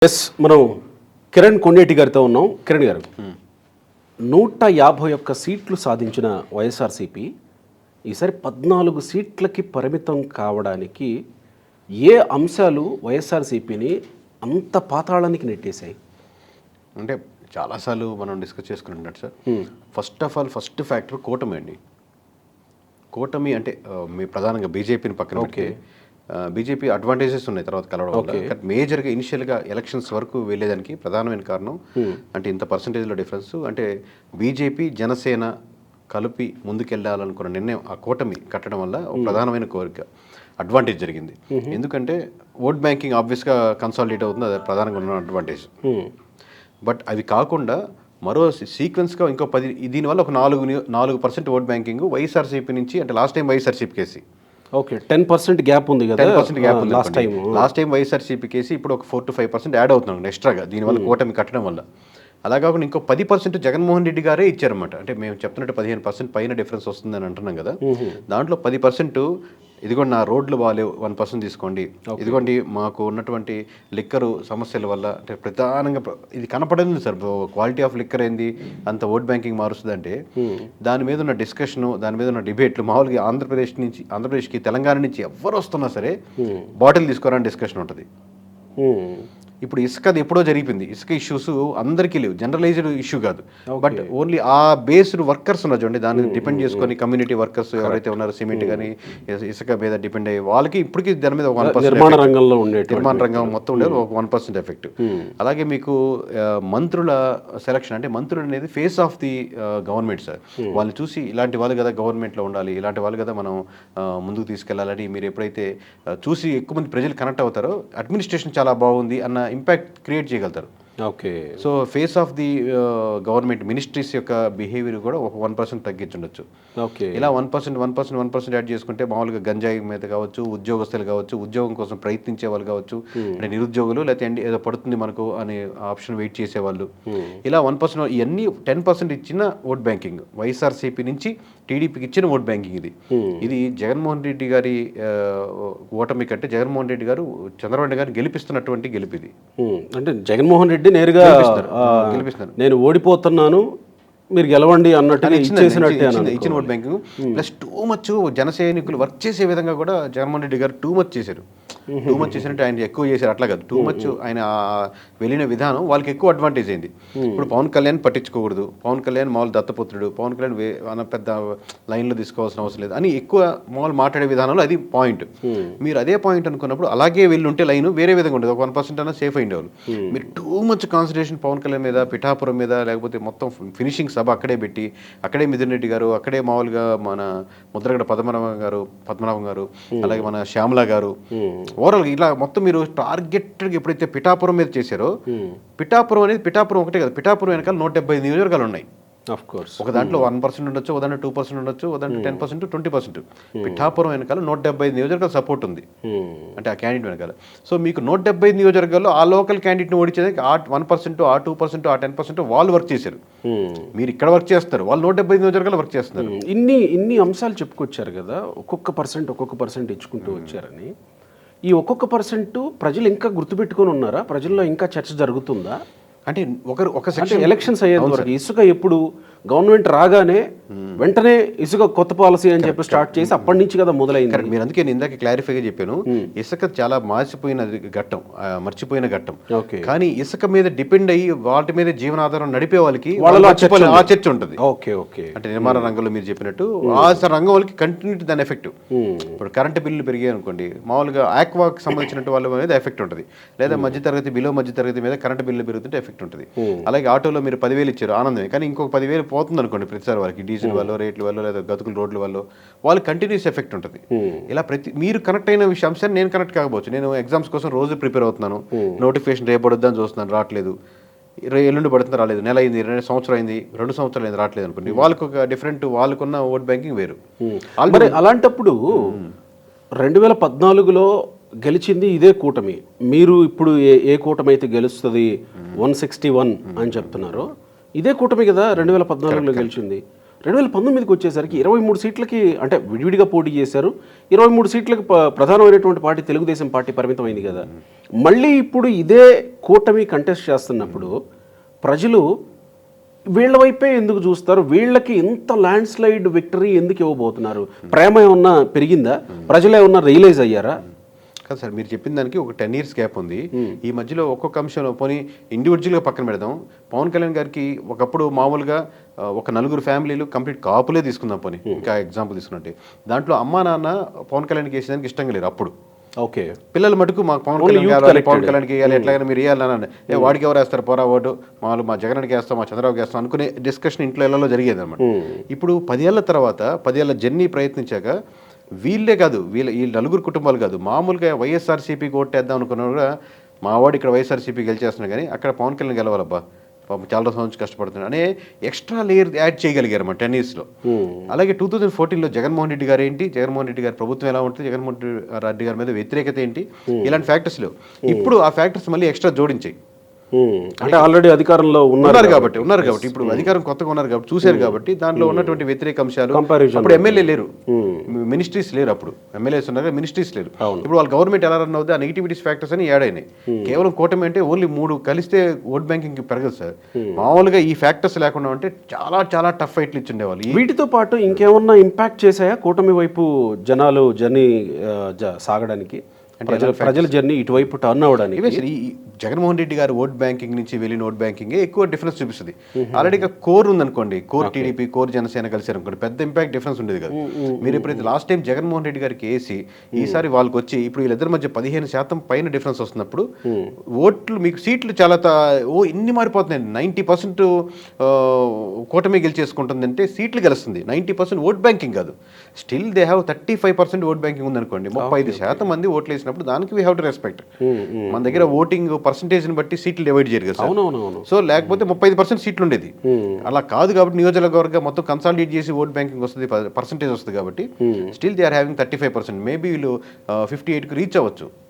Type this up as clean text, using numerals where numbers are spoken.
Yes మనం కిరణ్ కొండేటి గారితో ఉన్నాం. కిరణ్ గారు, 151 సీట్లు సాధించిన వైఎస్ఆర్సీపీ ఈసారి 14 సీట్లకి పరిమితం కావడానికి ఏ అంశాలు వైఎస్ఆర్సీపీని అంత పాతాళానికి నెట్టేశాయి? అంటే చాలాసార్లు మనం డిస్కస్ చేసుకుంటున్నట్టు sir, first of all first factor కూటమి అండి. కూటమి అంటే మీ ప్రధానంగా బీజేపీని పక్కన పెడితే బీజేపీ అడ్వాంటేజెస్ ఉన్నాయి తర్వాత కలవడం వల్ల. మేజర్గా ఇనిషియల్గా ఎలక్షన్స్ వరకు వెళ్ళేదానికి ప్రధానమైన కారణం అంటే ఇంత పర్సంటేజ్లో డిఫరెన్స్ అంటే బీజేపీ జనసేన కలిపి ముందుకెళ్ళాలనుకున్న నిర్ణయం ఆ కూటమి కట్టడం వల్ల ఒక ప్రధానమైన కోరిక అడ్వాంటేజ్ జరిగింది. ఎందుకంటే ఓట్ బ్యాంకింగ్ ఆబ్వియస్గా కన్సాలిడేట్ అవుతుంది, అది ప్రధానంగా ఉన్న అడ్వాంటేజ్. బట్ అవి కాకుండా మరో సీక్వెన్స్గా ఇంకో 10 దీనివల్ల ఒక 4% ఓట్ బ్యాంకింగ్ వైఎస్ఆర్సీపీ నుంచి, అంటే లాస్ట్ టైం వైఎస్ఆర్సీపీ కేసి ఓకే 10% గ్యాప్ ఉంది కదా, 10% గ్యాప్ ఉంది లాస్ట్ టైం వైఎస్ఆర్సీపీ కేసి, ఇప్పుడు ఒక 4 to 5% యాడ్ అవుతున్నాం ఎక్స్ట్రాగా దీనివల్ల కూటమి కట్టడం వల్ల. అలా కాకుండా ఇంకో 10% జగన్మోహన్ రెడ్డి గారే ఇచ్చారన్నమాట. అంటే మేము చెప్తున్నట్టు 15% పైన డిఫరెన్స్ వస్తుందని అంటున్నాం కదా, దాంట్లో 10% ఇదిగోండి నా రోడ్లు బాగాలేవు 1% తీసుకోండి, ఇదిగోండి మాకు ఉన్నటువంటి లిక్కరు సమస్యల వల్ల, అంటే ప్రధానంగా ఇది కనపడింది సార్, క్వాలిటీ ఆఫ్ లిక్కర్ ఏంది అంత ఓట్ బ్యాంకింగ్ మారుస్తుంది అంటే దాని మీద ఉన్న డిస్కషను, దాని మీద ఉన్న డిబేట్లు. మామూలుగా ఆంధ్రప్రదేశ్కి తెలంగాణ నుంచి ఎవరు వస్తున్నా సరే బాటిల్ తీసుకోవాలని డిస్కషన్ ఉంటుంది. ఇప్పుడు ఇసుకది ఎప్పుడో జరిగిపోయింది. ఇసుక ఇష్యూస్ అందరికీ లేవు, జనరలైజ్డ్ ఇష్యూ కాదు, బట్ ఓన్లీ ఆ బేస్డ్ వర్కర్స్ ఉన్నారు చూడండి, దాన్ని డిపెండ్ చేసుకొని కమ్యూనిటీ వర్కర్స్ ఎవరైతే ఉన్నారో సిమెంట్ కానీ ఇసుక మీద డిపెండ్ అయ్యి వాళ్ళకి ఇప్పటికీ దాని మీద 1% నిర్మాణ రంగం మొత్తం ఉండేది ఒక 1% ఎఫెక్ట్. అలాగే మీకు మంత్రుల సెలక్షన్, అంటే మంత్రులు అనేది face of the government sir. వాళ్ళని చూసి ఇలాంటి వాళ్ళు కదా గవర్నమెంట్లో ఉండాలి, ఇలాంటి వాళ్ళు కదా మనం ముందుకు తీసుకెళ్లాలని మీరు ఎప్పుడైతే చూసి ఎక్కువ మంది ప్రజలు కనెక్ట్ అవుతారో అడ్మినిస్ట్రేషన్ చాలా బాగుంది అన్న ఇంపాక్ట్ క్రియేట్ చేయగలుగుతారు. Okay, so face of the government ministries యొక్క బిహేవియర్ కూడా ఒక 1% తగ్గించుండొచ్చు. ఓకే, ఇలా 1% యాడ్ చేసుకుంటే మామూలుగా గంజాయి మీద కావచ్చు, ఉద్యోగస్తులు కావచ్చు, ఉద్యోగం కోసం ప్రయత్నించే వాళ్ళు కావచ్చు, అంటే నిరుద్యోగులు, లేకపోతే ఏదో పడుతుంది మనకు అనే ఆప్షన్ వెయిట్ చేసేవాళ్ళు, ఇలా 1% ఇవన్నీ 10% ఇచ్చిన ఓట్ బ్యాంకింగ్ వైఎస్ఆర్సీపీ నుంచి టీడీపీకి ఇచ్చిన ఓట్ బ్యాంకింగ్. ఇది జగన్మోహన్ రెడ్డి గారి ఓటమి కంటే జగన్మోహన్ రెడ్డి గారు చంద్రబాబు గారిని గెలిపిస్తున్నటువంటి గెలుపు ఇది. అంటే జగన్మోహన్ రెడ్డి నేరుగా గెలిపిస్తున్నారు, నేను ఓడిపోతున్నాను మీరు గెలవండి అన్నట్టు ఇచ్చిన vote banking. Plus too much జనసైనికులు వర్క్ చేసే విధంగా కూడా జగన్మోహన్ రెడ్డి గారు టూ మచ్ చేశారు. చేసినట్టు ఆయన ఎక్కువ చేశారు, అట్లా కాదు, టూ మచ్ ఆయన వెళ్ళిన విధానం వాళ్ళకి ఎక్కువ అడ్వాంటేజ్ అయింది. ఇప్పుడు పవన్ కళ్యాణ్ పట్టించుకోకూడదు, పవన్ కళ్యాణ్ మామూలు దత్తపుత్రుడు, పవన్ కళ్యాణ్ పెద్ద లైన్లో తీసుకోవాల్సిన అవసరం లేదు అని ఎక్కువ మామూలు మాట్లాడే విధానంలో అది పాయింట్. మీరు అదే పాయింట్ అనుకున్నప్పుడు అలాగే వెళ్ళుంటే లైన్ వేరే విధంగా ఉంటుంది, ఒక 1% అన్నా సేఫ్ అయ్యేవాళ్ళు. మీరు too much concentration Pawan Kalyan మీద, పిఠాపురం మీద, లేకపోతే మొత్తం ఫినిషింగ్ సభ అక్కడే పెట్టి, అక్కడే మిథున్ రెడ్డి గారు, అక్కడే మామూలుగా మన ముద్రగడ పద్మనాభం గారు, అలాగే మన శ్యామల గారు, ఓవరాల్ ఇలా మొత్తం మీరు టార్గెట్ ఎప్పుడైతే పిఠాపురం మీద చేశారో, పిఠాపురం ఒకటే కదా, పిఠాపురం వెనకాల 175 నియోజకవర్గాలు ఉన్నాయి. ఆఫ్ కోర్స్ ఒక దాంట్లో 1% ఉండొచ్చు, ఒక దాంట్లో 2% ఉండొచ్చు, ఒక దాంట్లో 10%, 20%. పిఠాపురం వెనకాల 175 నియోజకవర్గాల సపోర్ట్ ఉంది, అంటే ఆ క్యాండిడేట్ వెనకాల. సో మీకు 175 నియోజకవర్గాల్లో ఆ లోకల్ క్యాండిడేట్ని ఓడించేదానికి ఆ 1%, ఆ 2%, ఆ 10% వాళ్ళు వర్క్ చేశారు. మీరు ఇక్కడ వర్క్ చేస్తారు, వాళ్ళు 175 నియోజకవర్గాలు వర్క్ చేస్తున్నారు. ఇన్ని అంశాలు చెప్పుకొచ్చారు కదా, ఒక్కొక్క పర్సెంట్ ఇచ్చుకుంటూ వచ్చారని. ఈ ఒక్కొక్క % ప్రజలు ఇంకా గుర్తుపెట్టుకొని ఉన్నారా? ప్రజల్లో ఇంకా చర్చ జరుగుతుందా? అంటే ఒక సెక్షన్ ఎలక్షన్స్ అయ్యేంత వరకు ఇసుక ఎప్పుడు గవర్నమెంట్ రాగానే వెంటనే ఇసుక కొత్త పాలసీ అని చెప్పి స్టార్ట్ చేసి అప్పటి నుంచి కదా మొదలైంది. మీరు అందుకే నేను ఇందాక క్లారిఫైగా చెప్పాను, ఇసుక చాలా మర్చిపోయిన ఘట్టం. కానీ ఇసుక మీద డిపెండ్ అయ్యి వాటి మీద జీవనాధారం నడిపే వాళ్ళకి ఆ చర్చ ఉంటుంది. అంటే నిర్మాణ రంగంలో మీరు చెప్పినట్టు ఆ రంగం వాళ్ళకి కంటిన్యూటీ దాని ఎఫెక్ట్. ఇప్పుడు కరెంటు బిల్లులు పెరిగాయి అనుకోండి, మామూలుగా ఆక్వాకి సంబంధించినట్టు వాళ్ళ మీద ఎఫెక్ట్ ఉంటుంది, లేదా బిలో మధ్యతరగతి మీద కరెంటు బిల్లు పెరుగుతుంటే ఎఫెక్ట్ ఉంటుంది. అలాగే ఆటోలో మీరు 10,000 ఇచ్చారు, ఆనందమే, కానీ ఇంకొక 10,000 పోతుంది అనుకోండి ప్రతిసారి వాళ్ళకి, డీజిల్ వల్ల, రేట్ల వల్ల, లేదా గతుకుల రోడ్ల వల్ల వాళ్ళు కంటిన్యూస్ ఎఫెక్ట్ ఉంటుంది. ఇలా మీరు కనెక్ట్ అయిన అంశాన్ని నేను కనెక్ట్ కాకపోవచ్చు. నేను ఎగ్జామ్స్ కోసం రోజు ప్రిపేర్ అవుతున్నాను, నోటిఫికేషన్ రేపడుద్దని చూస్తున్నాను, రావట్లేదు, ఎల్లుండి పడుతుంది, రాలేదు, నెల అయింది, 2 సంవత్సరాలు అయింది, 2 సంవత్సరాలు అయింది, రావట్లేదు అనుకోండి. వాళ్ళకు ఒక డిఫరెంట్, వాళ్ళకున్న ఓట్ బ్యాంకింగ్ వేరు. అలాంటప్పుడు 2014లో గెలిచింది ఇదే కూటమి, మీరు ఇప్పుడు ఏ కూటమి అయితే గెలుస్తుంది 161 అని చెప్తున్నారో ఇదే కూటమి కదా 2014లో గెలిచింది. 2019కి వచ్చేసరికి 23 సీట్లకి అంటే విడివిడిగా పోటీ చేశారు. 23 సీట్లకు ప్రధానమైనటువంటి పార్టీ తెలుగుదేశం పార్టీ పరిమితమైంది కదా. మళ్ళీ ఇప్పుడు ఇదే కూటమి కంటెస్ట్ చేస్తున్నప్పుడు ప్రజలు వీళ్ళ వైపే ఎందుకు చూస్తారు? వీళ్ళకి ఇంత ల్యాండ్ స్లైడ్ విక్టరీ ఎందుకు ఇవ్వబోతున్నారు? ప్రేమ ఏమన్నా పెరిగిందా? ప్రజలు ఏమన్నా రియలైజ్ అయ్యారా? కాదు సార్, మీరు చెప్పిన దానికి ఒక 10 years గ్యాప్ ఉంది. ఈ మధ్యలో ఒక్కొక్క అంశంలో పోనీ ఇండివిజువల్గా పక్కన పెడదాం. పవన్ కళ్యాణ్ గారికి ఒకప్పుడు మామూలుగా ఒక 4 ఫ్యామిలీలు కంప్లీట్ కాపులే తీసుకుందాం పోనీ, ఇంకా ఎగ్జాంపుల్ తీసుకున్నట్టే. దాంట్లో అమ్మా నాన్న పవన్ కళ్యాణ్కి వేసేదానికి ఇష్టంగా లేరు అప్పుడు. ఓకే, పిల్లలు మటుకు మాకు పవన్ కళ్యాణ్కి వేయాలి, ఎట్లాగైనా మీరు వేయాలని వాడికి ఎవరు వేస్తారు పోరా ఓటు, మామూలు మా జగన్కి వేస్తాం, మా చంద్రబాబుకి వేస్తాం అనుకునే డిస్కషన్ ఇంట్లో ఇళ్లలో జరిగేది అనమాట. ఇప్పుడు 10 ఏళ్ల తర్వాత 10 ఏళ్ల జర్నీ ప్రయత్నించాక వీళ్ళే కాదు, ఈ 4 కుటుంబాలు కాదు, మామూలుగా వైఎస్ఆర్సీపీకి ఓటేద్దాం అనుకున్నా కూడా మా వాడు ఇక్కడ వైఎస్ఆర్సీపీ గెలిచేస్తున్నా కానీ అక్కడ పవన్ కళ్యాణ్ గెలవాలబ్బా, పాపం చాలా రోజుల నుంచి కష్టపడుతున్నాడు అనే ఎక్స్ట్రా లేయర్ యాడ్ చేయగలిగారు అన్నమాట 10 yearsలో. అలాగే 2014లో జగన్మోహన్ రెడ్డి గారు ఏంటి, జగన్మోహన్ రెడ్డి గారి ప్రభుత్వం ఎలా ఉంటుంది, జగన్మోహన్ రెడ్డి గారి మీద వ్యతిరేకత ఏంటి, ఇలాంటి ఫ్యాక్టర్స్ లేవు. ఇప్పుడు ఆ ఫ్యాక్టర్స్ మళ్ళీ ఎక్స్ట్రా జోడించాయి. అంటే ఆల్రెడీ అధికారంలో ఉన్నారు కాబట్టి ఇప్పుడు అధికారం కొత్తగా ఉన్నారు కాబట్టి చూశారు కాబట్టి దాంట్లో ఉన్నటువంటి వ్యతిరేక అంశాలు. Comparison. అప్పుడు ఎమ్మెల్యే లేరు, మినిస్ట్రీస్ లేరు, అప్పుడు ఎమ్మెల్యేస్ ఉన్నారు, మినిస్ట్రీస్ లేరు. ఇప్పుడు వాళ్ళ గవర్నమెంట్ ఎలా రన్ అవుతుంది, ఆ నెగిటివిటీస్ ఫ్యాక్టర్స్ అని యాడ్ అయినాయి. కేవలం కూటమి అంటే ఓన్లీ 3 కలిస్తే ఓట్ బ్యాంకింగ్ పెరగదు సార్. మామూలుగా ఈ ఫ్యాక్టర్స్ లేకుండా ఉంటే చాలా చాలా టఫ్ ఫైట్లు ఇచ్చిండేవాళ్ళు. వీటితో పాటు ఇంకేమన్నా ఇంపాక్ట్ చేశాయా కూటమి వైపు జనాలు జర్నీ సాగడానికి, ప్రజల జర్నీ ఇటువైపు టర్న్ అవ్వడానికి? ఈ జగన్మోహన్ రెడ్డి గారు ఓట్ బ్యాంకింగ్ నుంచి వెళ్ళిన ఓట్ బ్యాంకింగ్ ఎక్కువ డిఫరెన్స్ చూపిస్తుంది. ఆల్రెడీగా కోర్ ఉందనుకోండి, కోర్ టీడీపీ, కోర్ జనసేన కలిసారు అనుకోండి, పెద్ద ఇంపాక్ట్ డిఫరెన్స్ ఉండేది కదా. మీరు ఎప్పుడైతే లాస్ట్ టైం జగన్మోహన్ రెడ్డి గారికి వేసి ఈసారి వాళ్ళకి వచ్చి ఇప్పుడు వీళ్ళిద్దరి మధ్య 15% పైన డిఫరెన్స్ వస్తున్నప్పుడు ఓట్లు మీకు సీట్లు చాలా ఇన్ని మారిపోతున్నాయి. 90% కూటమి గెలిచేసుకుంటుందంటే సీట్లు గెలుస్తుంది, 90% ఓట్ బ్యాంకింగ్ కాదు. Still they have 35% vote banking ఉందనుకోండి, 35% మంది ఓట్లు వేసినప్పుడు దానికి వీ హ్యావ్ టు రెస్పెక్ట్. మన దగ్గర ఓటింగ్ పర్సంటేజ్ని బట్టి సీట్లు డివైడ్ చేయరు కదా. సో లేకపోతే 35% సీట్లు ఉండేది, అలా కాదు కాబట్టి నియోజకవర్గం మొత్తం కన్సాలిడేట్ చేసి ఓట్ బ్యాంకింగ్ వస్తుంది, పర్సంటేజ్ వస్తుంది కాబట్టి still they are having 35%. Maybe వీళ్ళు 58కి రీచ్ అవ్వచ్చు.